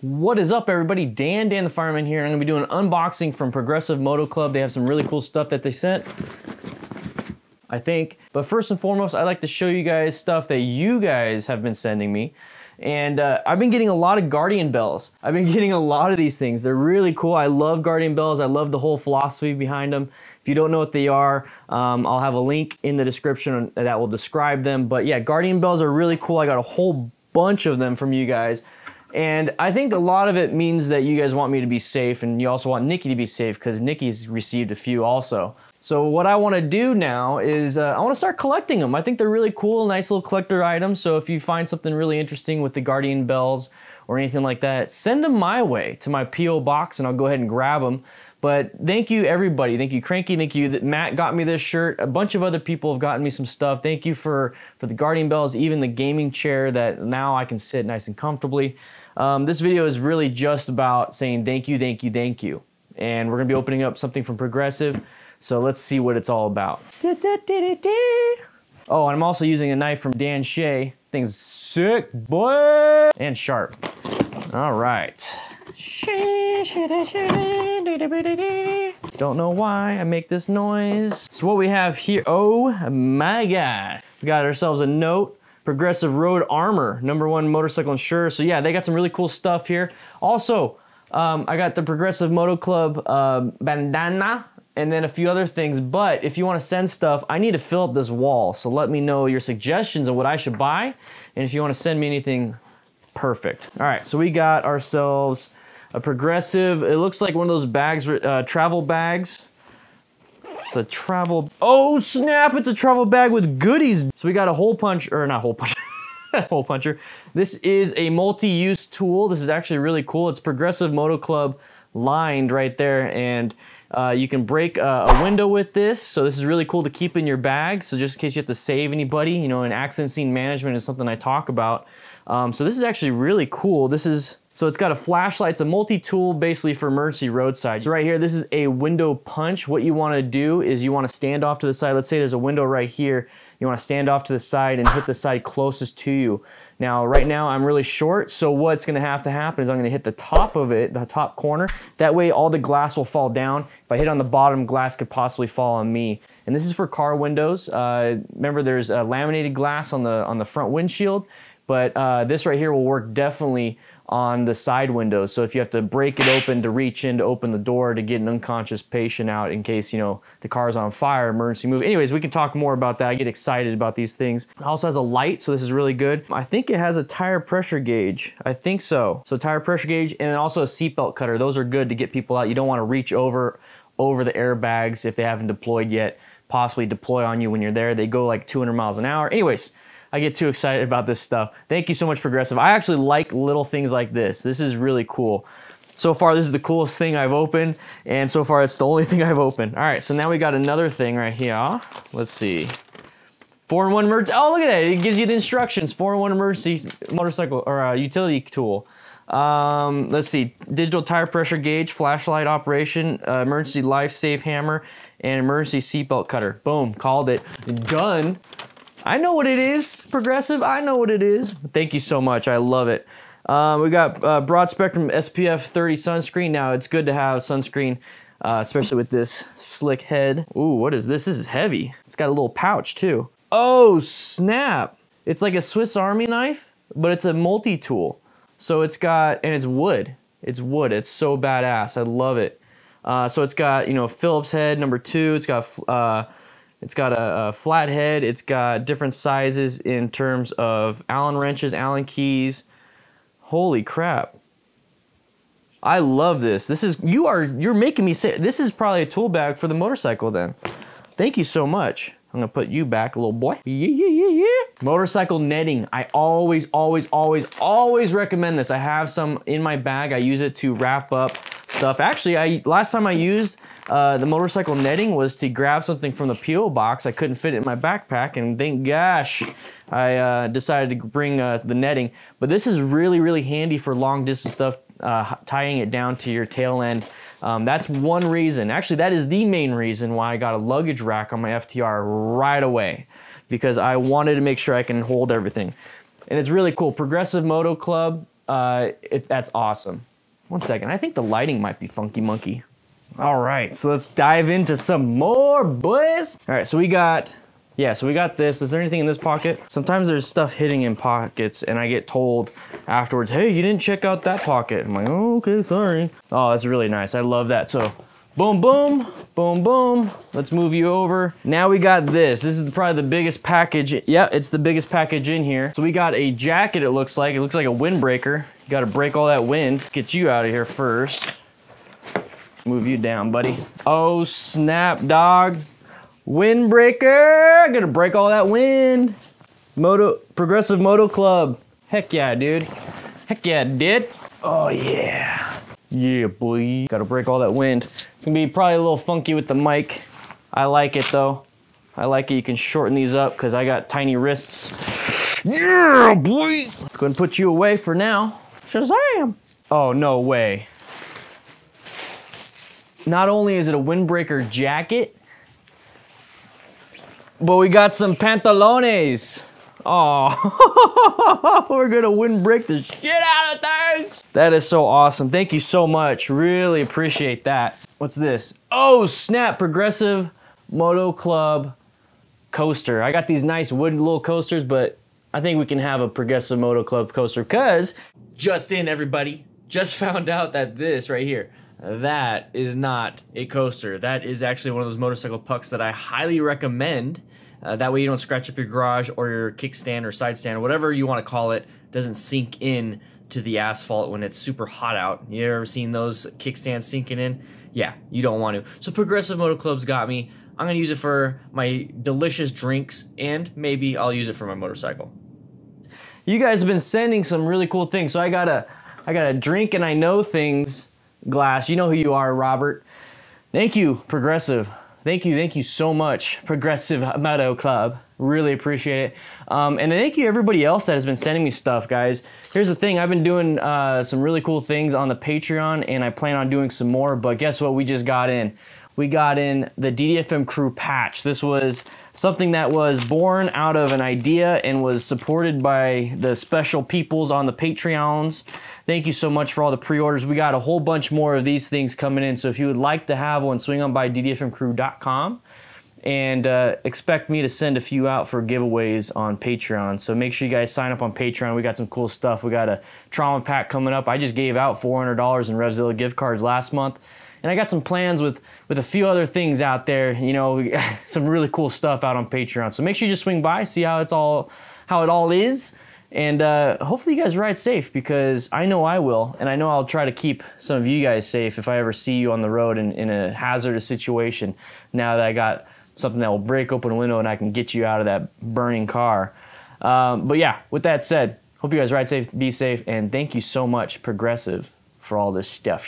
What is up, everybody? Dan the Fireman here, and I'm going to be doing an unboxing from Progressive Moto Club. They have some really cool stuff that they sent, I think. But first and foremost, I'd like to show you guys stuff that you guys have been sending me. And I've been getting a lot of Guardian bells. I've been getting a lot of these things. They're really cool. I love Guardian bells. I love the whole philosophy behind them. If you don't know what they are, I'll have a link in the description that will describe them. But yeah, Guardian bells are really cool. I got a whole bunch of them from you guys. And I think a lot of it means that you guys want me to be safe, and you also want Nikki to be safe because Nikki's received a few also. So what I want to do now is I want to start collecting them. I think they're really cool, nice little collector items. So if you find something really interesting with the Guardian bells or anything like that, send them my way to my P.O. box and I'll go ahead and grab them. But thank you everybody. Thank you Cranky. Thank you that Matt got me this shirt. A bunch of other people have gotten me some stuff. Thank you for the Guardian bells, even the gaming chair that now I can sit nice and comfortably. This video is really just about saying thank you, thank you, thank you. And we're gonna be opening up something from Progressive. So let's see what it's all about. Oh, and I'm also using a knife from Dan SHEA. Thing's sick, boy. And sharp. All right. Don't know why I make this noise. So what we have here, oh my God. We got ourselves a note. Progressive Road Armor, #1 motorcycle insurer. So yeah, they got some really cool stuff here. Also, I got the Progressive Moto Club bandana and then a few other things. But if you want to send stuff, I need to fill up this wall. So let me know your suggestions of what I should buy. And if you want to send me anything, perfect. All right, so we got ourselves a Progressive, it looks like one of those bags, travel bags. It's a travel, oh snap, it's a travel bag with goodies. So we got a hole punch, or not hole puncher, hole puncher. This is a multi-use tool. This is actually really cool. It's Progressive Moto Club lined right there, and you can break a window with this. So this is really cool to keep in your bag. So just in case you have to save anybody, you know, and accident scene management is something I talk about. So this is actually really cool. So it's got a flashlight. It's a multi-tool basically for emergency roadside. So right here, this is a window punch. What you want to do is you want to stand off to the side. Let's say there's a window right here. You want to stand off to the side and hit the side closest to you. Now, right now I'm really short, so what's going to have to happen is I'm going to hit the top of it, the top corner. That way all the glass will fall down. If I hit on the bottom, glass could possibly fall on me. And this is for car windows. Remember, there's laminated glass on the front windshield, but this right here will work definitely on the side windows. So if you have to break it open to reach in to open the door to get an unconscious patient out in case, you know, the car's on fire, emergency move. Anyways, we can talk more about that. I get excited about these things. It also has a light, so this is really good. I think it has a tire pressure gauge. I think so. So tire pressure gauge and also a seatbelt cutter. Those are good to get people out. You don't want to reach over the airbags if they haven't deployed yet. Possibly deploy on you when you're there. They go like 200 miles an hour. Anyways, I get too excited about this stuff. Thank you so much, Progressive. I actually like little things like this. This is really cool. So far, this is the coolest thing I've opened, and so far, it's the only thing I've opened. All right, so now we got another thing right here. Let's see. 4-in-1 emergency. Oh, look at that. It gives you the instructions. 4-in-1 emergency motorcycle or utility tool. Let's see. Digital tire pressure gauge, flashlight operation, emergency life safe hammer, and emergency seatbelt cutter. Boom, called it. Done. I know what it is, Progressive. I know what it is. Thank you so much. I love it. We got broad spectrum SPF 30 sunscreen. Now, it's good to have sunscreen, especially with this slick head. Ooh, what is this? This is heavy. It's got a little pouch, too. Oh, snap. It's like a Swiss Army knife, but it's a multi-tool. So it's got, and it's wood. It's wood. It's so badass. I love it. So it's got, you know, Phillips head #2. It's got a flat head. It's got different sizes in terms of Allen wrenches, Allen keys. Holy crap. I love this. This is, you're making me say, this is probably a tool bag for the motorcycle then. Thank you so much. I'm gonna put you back, little boy. Yeah. Motorcycle netting. I always recommend this. I have some in my bag. I use it to wrap up stuff. Actually, last time I used the motorcycle netting was to grab something from the P.O. box. I couldn't fit it in my backpack, and thank gosh, I decided to bring the netting. But this is really handy for long distance stuff, tying it down to your tail end. That's one reason. Actually, that is the main reason why I got a luggage rack on my FTR right away, because I wanted to make sure I can hold everything. And it's really cool. Progressive Moto Club. That's awesome. One second, I think the lighting might be funky monkey. All right, so let's dive into some more, boys. All right, so we got this. Is there anything in this pocket? Sometimes there's stuff hitting in pockets and I get told afterwards, hey, you didn't check out that pocket. I'm like, oh, okay, sorry. Oh, that's really nice. I love that. So boom, boom, boom, boom. Let's move you over. Now we got this. This is probably the biggest package. Yeah, it's the biggest package in here. So we got a jacket, it looks like. It looks like a windbreaker. You gotta break all that wind. Get you out of here first. Move you down, buddy. Oh, snap, dog. Windbreaker. Gonna break all that wind. Progressive Moto Club. Heck yeah, dude. Heck yeah, dude. Oh, yeah. Yeah, boy. Gotta break all that wind. It's gonna be probably a little funky with the mic. I like it, though. I like it. You can shorten these up because I got tiny wrists. Yeah, boy. Let's go and put you away for now. Shazam. Oh, no way. Not only is it a windbreaker jacket, but we got some pantalones. Oh, we're gonna windbreak the shit out of things. That is so awesome. Thank you so much. Really appreciate that. What's this? Oh, snap. Progressive Moto Club coaster. I got these nice wooden little coasters, but I think we can have a Progressive Moto Club coaster because just in, everybody, just found out that this right here, that is not a coaster. That is actually one of those motorcycle pucks that I highly recommend. That way you don't scratch up your garage or your kickstand or side stand or whatever you want to call it. Doesn't sink in to the asphalt when it's super hot out. You ever seen those kickstands sinking in? Yeah, you don't want to. So Progressive Moto Club's got me. I'm going to use it for my delicious drinks and maybe I'll use it for my motorcycle. You guys have been sending some really cool things. So I got a drink and I know things glass. You know who you are, Robert. Thank you, Progressive. Thank you so much, Progressive Moto Club. Really appreciate it. And thank you everybody else that has been sending me stuff, guys. Here's the thing, I've been doing some really cool things on the Patreon and I plan on doing some more, but guess what we just got in? We got in the DDFM crew patch. This was something that was born out of an idea and was supported by the special peoples on the Patreons. Thank you so much for all the pre-orders. We got a whole bunch more of these things coming in, so if you would like to have one, swing on by ddfmcrew.com and expect me to send a few out for giveaways on Patreon. So make sure you guys sign up on Patreon. We got some cool stuff. We got a trauma pack coming up. I just gave out $400 in REVZILLA gift cards last month. And I got some plans with a few other things out there, you know, some really cool stuff out on Patreon. So make sure you just swing by, see how it all is. And hopefully you guys ride safe because I know I will. And I know I'll try to keep some of you guys safe if I ever see you on the road in a hazardous situation. Now that I got something that will break open a window and I can get you out of that burning car. But yeah, with that said, hope you guys ride safe, be safe, and thank you so much, Progressive, for all this stuff.